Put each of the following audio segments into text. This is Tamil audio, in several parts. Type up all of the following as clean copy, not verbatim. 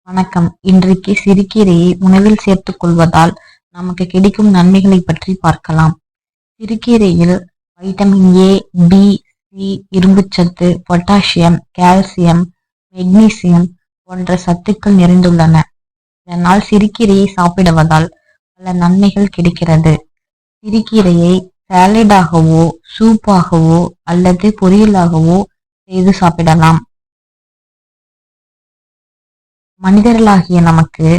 வணக்கம். இன்றைக்கு சிறுகீரையை உணவில் சேர்த்துக் கொள்வதால் நமக்கு கிடைக்கும் நன்மைகளை பற்றி பார்க்கலாம். சிறுகீரையில் வைட்டமின் ஏ, பி, சி, இரும்புச்சத்து, பொட்டாசியம், கால்சியம், மெக்னீசியம் போன்ற சத்துக்கள் நிறைந்துள்ளன. இதனால் சிறுகீரையை சாப்பிடுவதால் பல நன்மைகள் கிடைக்கிறது. சிறுகீரையை சாலடாகவோ, சூப்பாகவோ அல்லது பொரியலாகவோ செய்து சாப்பிடலாம். மனிதர்களாகிய நமக்கு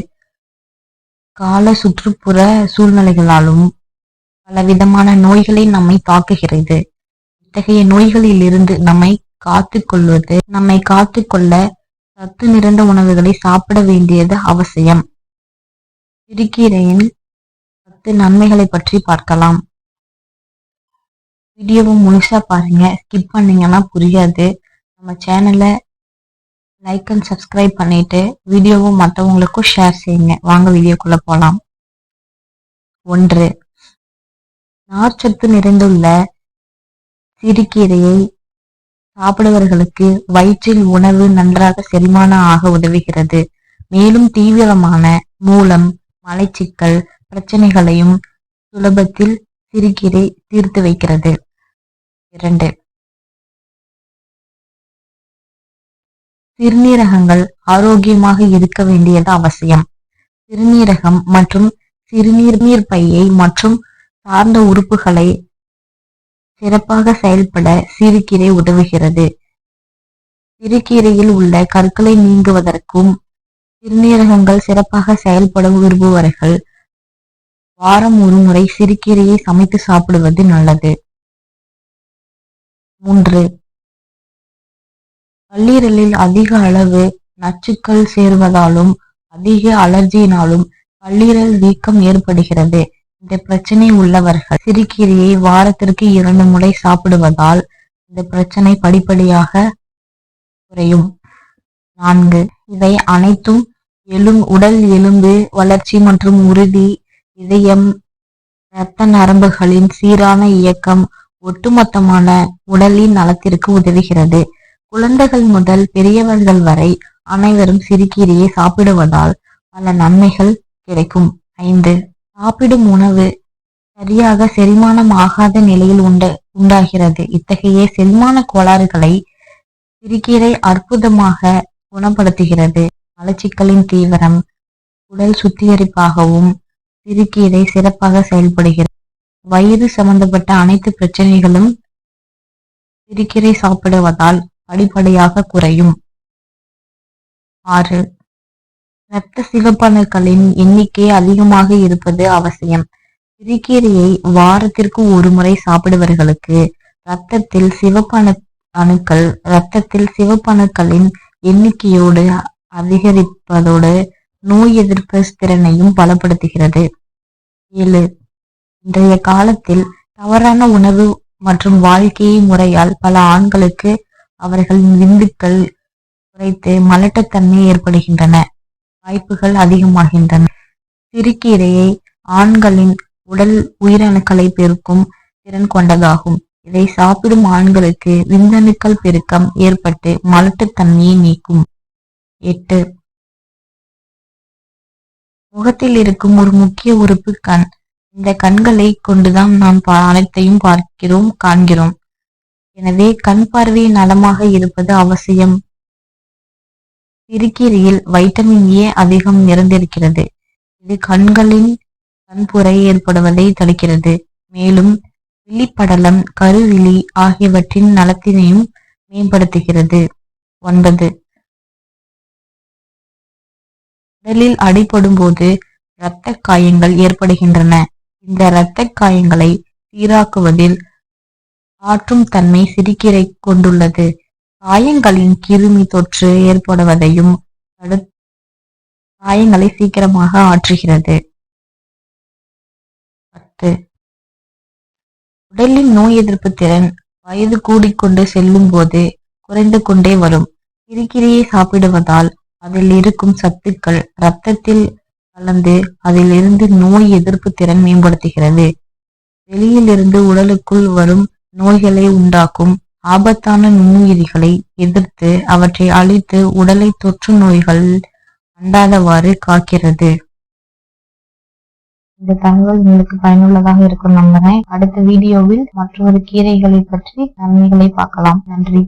கால சுற்றுப்புற சூழ்நிலைகளாலும் பலவிதமான நோய்களை நம்மை தாக்குகிறது. இத்தகைய நோய்களில் இருந்து நம்மை காத்துக்கொள்ள சத்து நிறைந்த உணவுகளை சாப்பிட வேண்டியது அவசியம். சிறுகீரையின் சத்து நன்மைகளை பற்றி பார்க்கலாம். வீடியோவை முழுசா பாருங்க, ஸ்கிப் பண்ணீங்கன்னா புரியாது. நம்ம சேனலை லைக் அண்ட் சப்ஸ்கிரைப் பண்ணிட்டு வீடியோவும் மற்றவங்களுக்கும் ஷேர் செய்யுங்க. வாங்க வீடியோக்குள்ள போலாம். 1. நார்ச்சத்து நிறைந்துள்ள சிறுகீரையை சாப்பிடுவர்களுக்கு வயிற்றில் உணவு நன்றாக செரிமானம் ஆக உதவுகிறது. மேலும் தீவிரமான மூலம், மலச்சிக்கல் பிரச்சனைகளையும் சுலபத்தில் சிறுகீரை தீர்த்து வைக்கிறது. 2. சிறுநீரகங்கள் ஆரோக்கியமாக இருக்க வேண்டியது அவசியம். சிறுநீரகம் மற்றும் சிறுநீர் பையை மற்றும் சார்ந்த உறுப்புகளை சிறப்பாக செயல்பட சிறுகீரை உதவுகிறது. சிறுகீரையில் உள்ள கற்களை நீங்குவதற்கும் சிறுநீரகங்கள் சிறப்பாக செயல்பட விரும்புபவர்கள் வாரம் ஒரு முறை சிறுகீரையை சமைத்து சாப்பிடுவது நல்லது. 3. கல்லீரலில் அதிக அளவு நச்சுக்கள் சேர்வதாலும் அதிக அலர்ஜியினாலும் கல்லீரல் வீக்கம் ஏற்படுகிறது. இந்த பிரச்சனை உள்ளவர்கள் சிறுகீரையை வாரத்திற்கு 2 முறை சாப்பிடுவதால் இந்த பிரச்சனை படிப்படியாக குறையும். 4. இவை அனைத்தும் உடல் எலும்பு வளர்ச்சி மற்றும் உறுதி, இதயம், இரத்த நரம்புகளின் சீரான இயக்கம், ஒட்டுமொத்தமான உடலின் நலத்திற்கு உதவுகிறது. குழந்தைகள் முதல் பெரியவர்கள் வரை அனைவரும் சிறுகீரையை சாப்பிடுவதால் பல நன்மைகள் கிடைக்கும். 5. சாப்பிடும் உணவு சரியாக செரிமானம் ஆகாத நிலையில் உண்டாகிறது. இத்தகைய செரிமான கோளாறுகளை சிறுகீரை அற்புதமாக குணப்படுத்துகிறது. மலச்சிக்கலின் தீவிரம் உடல் சுத்திகரிப்பாகவும் சிறுகீரை சிறப்பாக செயல்படுகிறது. வயிறு சம்பந்தப்பட்ட அனைத்து பிரச்சனைகளும் சிறுகீரை சாப்பிடுவதால் படிப்படியாக குறையும். 6. இரத்த சிவப்பணுக்களின் எண்ணிக்கை அதிகமாக இருப்பது அவசியம். சிறுகீரையை வாரத்திற்கு 1 முறை சாப்பிடுவர்களுக்கு இரத்தத்தில் சிவப்பணுக்களின் எண்ணிக்கையோடு அதிகரிப்பதோடு நோய் எதிர்ப்பு திறனையும் பலப்படுத்துகிறது. 7. இன்றைய காலத்தில் தவறான உணவு மற்றும் வாழ்க்கை முறையால் பல ஆண்களுக்கு அவர்களின் விந்துக்கள் குறைத்து மலட்டுத்தன்மை ஏற்படுகின்றன, வாய்ப்புகள் அதிகமாகின்றன. சிறுகீரையை ஆண்களின் உடல் உயிரணுக்களை பெருக்கும் திறன் கொண்டதாகும். இதை சாப்பிடும் ஆண்களுக்கு விந்தணுக்கள் பெருக்கம் ஏற்பட்டு மலட்டுத்தன்மையை நீக்கும். 8. முகத்தில் இருக்கும் ஒரு முக்கிய உறுப்பு கண். இந்த கண்களை கொண்டுதான் நாம் அனைத்தையும் காண்கிறோம். எனவே கண் பார்வை நலமாக இருப்பது அவசியம். சிறுகீரையில் வைட்டமின் ஏ அதிகம் நிறைந்திருக்கிறது. இது கண்புரை ஏற்படுவதை தடுக்கிறது. மேலும் விழிப்படலம், கருவிழி ஆகியவற்றின் நலத்தினையும் மேம்படுத்துகிறது. 9. உடலில் அடிபடும் போது இரத்த காயங்கள் ஏற்படுகின்றன. இந்த இரத்த காயங்களை சீராக்குவதில் ஆற்றும் தன்மை சிறுகீரை கொண்டுள்ளது. காயங்களின் கிருமி தொற்று ஏற்படுவதையும் காயங்களை சீக்கிரமாக ஆற்றுகிறது. 10. உடலின் நோய் எதிர்ப்பு திறன் வயது கூடிக்கொண்டு செல்லும் போது குறைந்து கொண்டே வரும். சிறுகீரையை சாப்பிடுவதால் அதில் இருக்கும் சத்துக்கள் இரத்தத்தில் கலந்து அதிலிருந்து நோய் எதிர்ப்பு திறன் மேம்படுத்துகிறது. வெளியிலிருந்து உடலுக்குள் வரும் நோய்களை உண்டாக்கும் ஆபத்தான நுண்ணுயிரிகளை எதிர்த்து அவற்றை அழித்து உடலை தொற்று நோய்கள் அண்டாதவாறு காக்கிறது. இந்த தகவல் உங்களுக்கு பயனுள்ளதாக இருக்கும் நம்புறேன். அடுத்த வீடியோவில் மற்றொரு கீரைகளை பற்றி நன்மைகளை பார்க்கலாம். நன்றி.